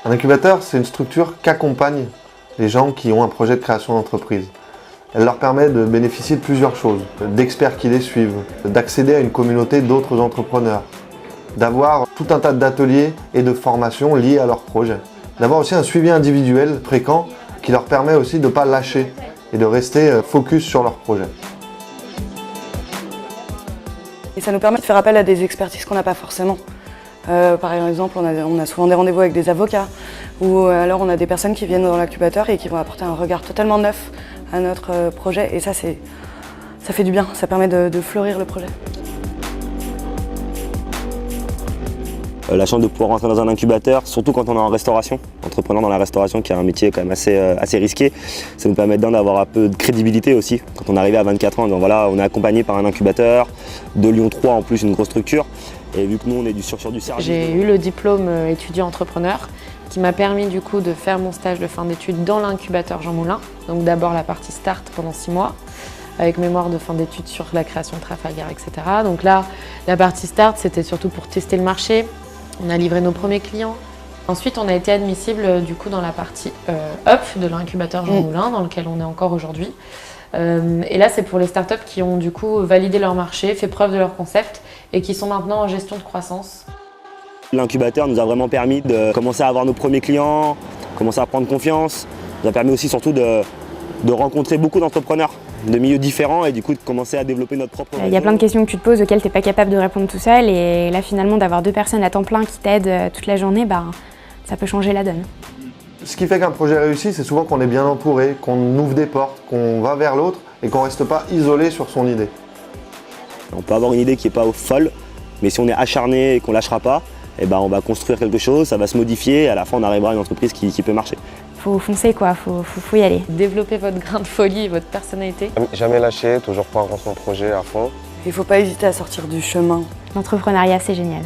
Un incubateur, c'est une structure qu'accompagne les gens qui ont un projet de création d'entreprise. Elle leur permet de bénéficier de plusieurs choses, d'experts qui les suivent, d'accéder à une communauté d'autres entrepreneurs, d'avoir tout un tas d'ateliers et de formations liés à leur projet, d'avoir aussi un suivi individuel fréquent qui leur permet aussi de ne pas lâcher et de rester focus sur leur projet. Et ça nous permet de faire appel à des expertises qu'on n'a pas forcément. Par exemple, on a souvent des rendez-vous avec des avocats ou alors on a des personnes qui viennent dans l'incubateur et qui vont apporter un regard totalement neuf à notre projet. Et ça fait du bien, ça permet de fleurir le projet. La chance de pouvoir rentrer dans un incubateur, surtout quand on est en restauration, entrepreneur dans la restauration qui est un métier quand même assez risqué, ça nous permet d'avoir un peu de crédibilité aussi. Quand on est arrivé à 24 ans, donc voilà, on est accompagné par un incubateur, de Lyon 3 en plus, une grosse structure. Et vu que nous on est sur du service. J'ai eu le diplôme étudiant entrepreneur qui m'a permis du coup de faire mon stage de fin d'études dans l'incubateur Jean Moulin. Donc d'abord la partie start pendant 6 mois. Avec mémoire de fin d'études sur la création de Trafalgar, etc. Donc là, la partie start, c'était surtout pour tester le marché. On a livré nos premiers clients. Ensuite, on a été admissible du coup dans la partie up de l'incubateur Jean Moulin, dans lequel on est encore aujourd'hui. Et là, c'est pour les startups qui ont du coup validé leur marché, fait preuve de leur concept et qui sont maintenant en gestion de croissance. L'incubateur nous a vraiment permis de commencer à avoir nos premiers clients, commencer à prendre confiance. Nous a permis aussi surtout de rencontrer beaucoup d'entrepreneurs de milieux différents et du coup de commencer à développer notre propre réseau. Il y a plein de questions que tu te poses auxquelles tu n'es pas capable de répondre tout seul et là finalement d'avoir 2 personnes à temps plein qui t'aident toute la journée, ça peut changer la donne. Ce qui fait qu'un projet réussit, c'est souvent qu'on est bien entouré, qu'on ouvre des portes, qu'on va vers l'autre et qu'on ne reste pas isolé sur son idée. On peut avoir une idée qui n'est pas folle, mais si on est acharné et qu'on ne lâchera pas, on va construire quelque chose, ça va se modifier et à la fin on arrivera à une entreprise qui peut marcher. Faut foncer quoi, faut y aller. Développer votre grain de folie et votre personnalité. Jamais lâcher, toujours croire en son projet à fond. Il ne faut pas hésiter à sortir du chemin. L'entrepreneuriat, c'est génial.